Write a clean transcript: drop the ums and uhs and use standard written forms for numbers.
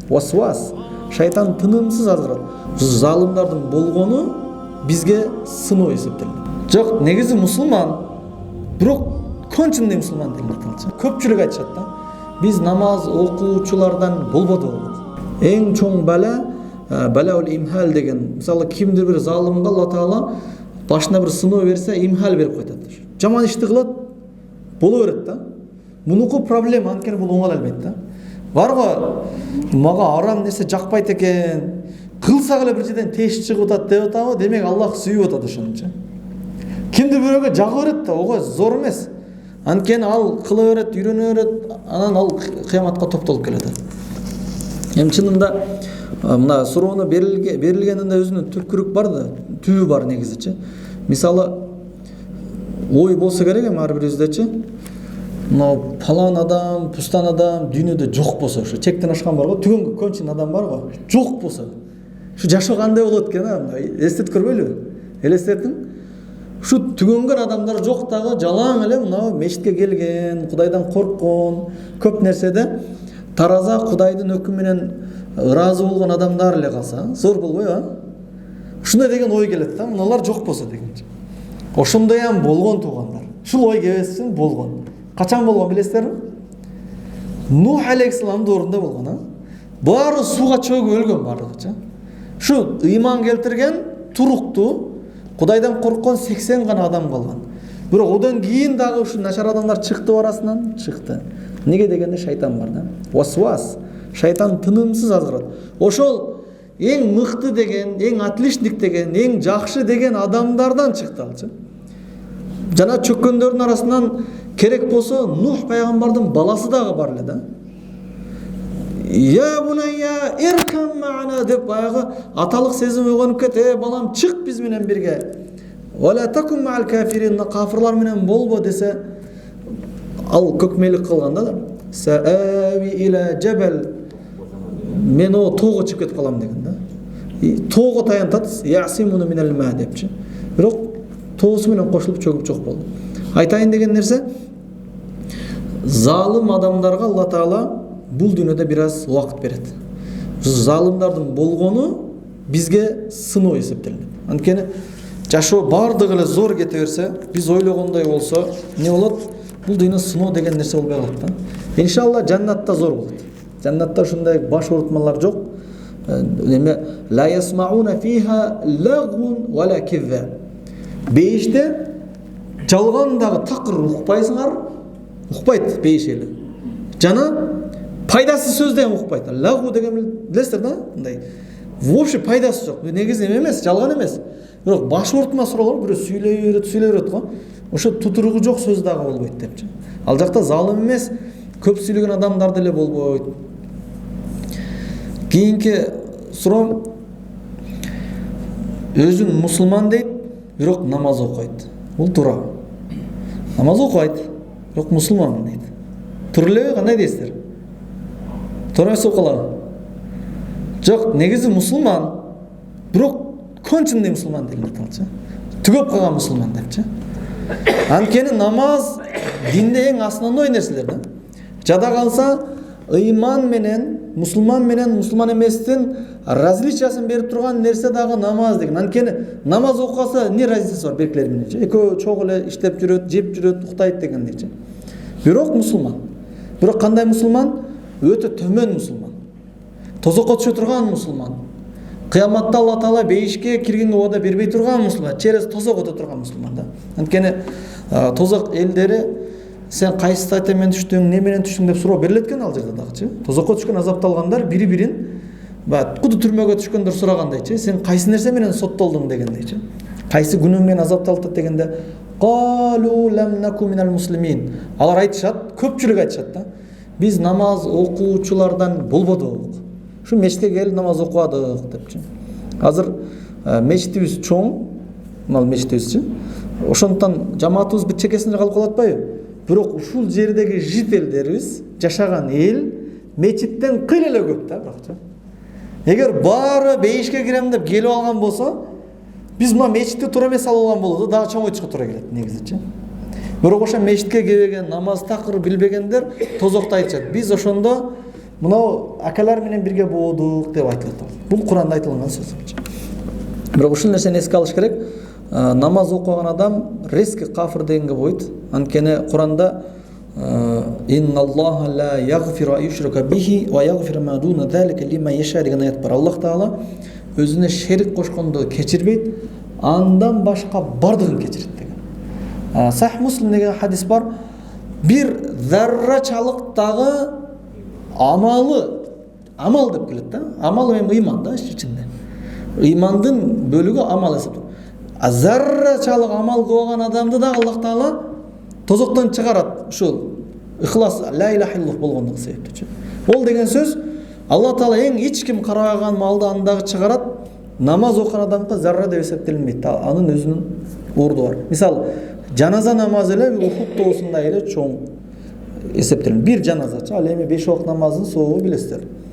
Васвас. Шайтан тынымсыз азгырат. Залымдардын болгону бизге сыноо эсептелет. Жок, негизи мусулман, бирок кончундай мусулман деген аталчы. Көпчүлүк айтышат да. Биз намаз окуучулардан болбодук. Эң чоң балаул имхал деген. Мисалы кимдир бир залымга Алла Таала башына бир сыноо берсе, имхал берип коет. Жаман ишти кылат, боло берет да. Мунуку проблема, анткени бул оңой албайт да. Барго мага арам нерсе жакпайт экен, кылсак эле бир жерден теш чыгып атат деп атабы, демек Аллах сүйүп атат ошончу. Кимди бирөөгө жагы берет да, ого зор эмес. Анткени ал кыла берет, үйрөнө берет, анан ал кыяматка топтолуп келет. Эми чынында мына суроону берилгенинде өзүнүн түпкүрүк бар да, түбү бар негизичи. Мисалы ой болсо керек эми ар бирибиздечи. Мына палан адам, пустан адам дүйнөдө жок болсо, ушу чектен ашкан бар го, түгөнгө кончун адам бар го, жок болсо. Ушу жашоо кандай болот экен а? Эстетип көрбөйлүбү? Элестетиң. Ушу түгөнгөн адамдар жок дагы жалаң эле мына мечитке келген, Кудайдан корккон, көп нерседе тараза Кудайдын өкүмү менен ыраазы болгон адамдар эле калса, зор болбойбу? Ушундай деген ой келет да, мыналар жок болсо дегенчи. Ошондой болгон туугандар. Ушул ой келбесин болгон. Качан болгон билесиздерби? Нух алейхиссаламдын ордунда болгон, а? Баары сууга чөгүп өлгөн баардыгычы. Ушу ыйман келтирген туруктуу, Кудайдан корккон 80 гана адам калган. Бирок одан кийин дагы ушу начар адамдар чыкты арасынан, чыкты. Неге дегенде шайтан бар да. Васвас. Шайтан тынымсыз азгырат. Ошол эң мыкты деген, эң отличник деген, эң жакшы деген адамдардан чыкты алчы. Жана чөккөндөрдүн арасынан керек болсо Нух пайгамбардын баласы дагы бар эле да. Я бунайя иркам ма'ана деп баягы аталык сезим ойгонуп кет, балам чык биз менен бирге. Вала такун ма'ал кафирин, кафирлар менен болбо десе, ал көкмелик кылган да. Саави ила жабал. Мен о тоого чыгып кетип калам деген да. Тоого таянтат, ясимуну минал ма депчи. Бирок тоосу менен кошулуп чөгүп жок болду. Айтайын деген нерсе, залым адамдарга Алла Таала бул дүйнөдө бир аз убакыт берет. Залымдардын болгону бизге сыноо эсептелет. Анткени жашоо бардыгы эле зор кете берсе, биз ойлогондой болсо, эмне болот? Бул дүйнө сыноо деген нерсе болбой калат да. Иншалла жаннатта зор болот. Жаннатта ушундай баш оорутмалар жок. Эме ла ясмауна фиха лагун вала кизза. Бейиште жалган дагы такыр укпайсыңар, укпайт бейиш эли. Жана пайдасыз сөз деген укпайт. Лагу деген билесиздер да? Мындай вообще пайдасы жок. Негизи эмес, жалган эмес. Бирок баш оорутма суроолор бирөө сүйлөй берет го. Ошо тутуругу жок сөз дагы болбойт депчи. Ал жакта залым эмес, көп сүйлөгөн адамдар деле болбойт. Кийинки суроо, өзүн мусулман дейт, бирок намаз окуйт. Бул туура. Намаз окуйт, бирок мусулман дейт. Туура элеби, кандай дейсиздер? Туура эмес окула. Жок, негизи мусулман, бирок кончундай мусулман деген аталчы. Түгөп калган мусулман депчи. Анткени намаз динде эң основной нерселер да. Жада калса ыйман менен, мусулман эместин различиясын берип турган нерсе дагы намаз деген. Анткени намаз окуса эмне разницасы бар беркилер мененчи? Экөө чогуу эле иштеп жүрөт, жеп жүрөт, уктайт дегендейчи. Бирок мусулман. Бирок кандай мусулман? Өтө төмөн мусулман. Тозокко түшө турган мусулман. Кыяматта Алла Таала бейишке киргенге убада бербей турган мусулман, через тозок өтө турган мусулман да. Анткени тозок элдери сен кайсы статья менен түштүң, не менен түштүң деп суроо берилет экен ал жерде дагычы. Тозокко түшкөн азапталгандар бири-бирин куду түрмөгө түшкөндөр сурагандайчы, сен кайсы нерсе менен соттолдуң дегендейчи. Кайсы күнүң менен азапталды дегенде қалу лам наку минал муслимин. Алар айтышат, көпчүлүк айтышат да. Биз намаз окуучулардан болбодук. Шу мечитке келип намаз окубадык депчи. Азыр мечитибиз чоң, мына мечитибизчи. Ошондон жамаатыбыз бир чекесинде калып калат атпайбы? Бирок ушул жердеги жителдерибиз, жашаган эл мечиттен кыйла эле көп да, бирокчу. Эгер баары бейишке кирем деп келип алган болсо, биз мына мечитти туура эмес алып алган болобуз, дагы чоң өтүшкө туура келет негизичи. Бирок ошо мечитке келбеген, намаз такыр билбегендер тозокто айтышат. Биз ошондо мынау акалар менен бирге боодук деп айтылат. Бул Куранда айтылган сөз. Бирок ушул нерсени эске алыш керек. Намаз окуган адам резко кафир дегенге болбойт. Анткени Куранда инналлаха ла ягфиру ан юшрака бихи ва ягфиру ма дуна залика лиман яша деген аят бар. Аллах Таала өзүнө шерик кошконду кечирбейт, андан башка бардыгын кечирет деген. Сахih Муслим деген хадис бар. Бир заррачалыктагы амал деп келет да. Амал эми ыйман да ичинде. Ыймандын бөлүгү амал эсептелет. Заррачалык амал кылган адамды да Аллах Таала тозоктон чыгарат. Ушул ихлас ла илаха иллаллах болгондугу себептен. Ол деген сөз Аллах Таала эң эч ким карабаган малды андагы чыгарат. Намаз окуган адамга зарра деп эсептелинбейт. Анын өзүнүн орду бар. Мисалы, жаназа намазы эле Ухуд тоосунда эле чоң эсептелинет. Бир жаназачы, ал эми 5 вакыт намазын соогу билесиздер.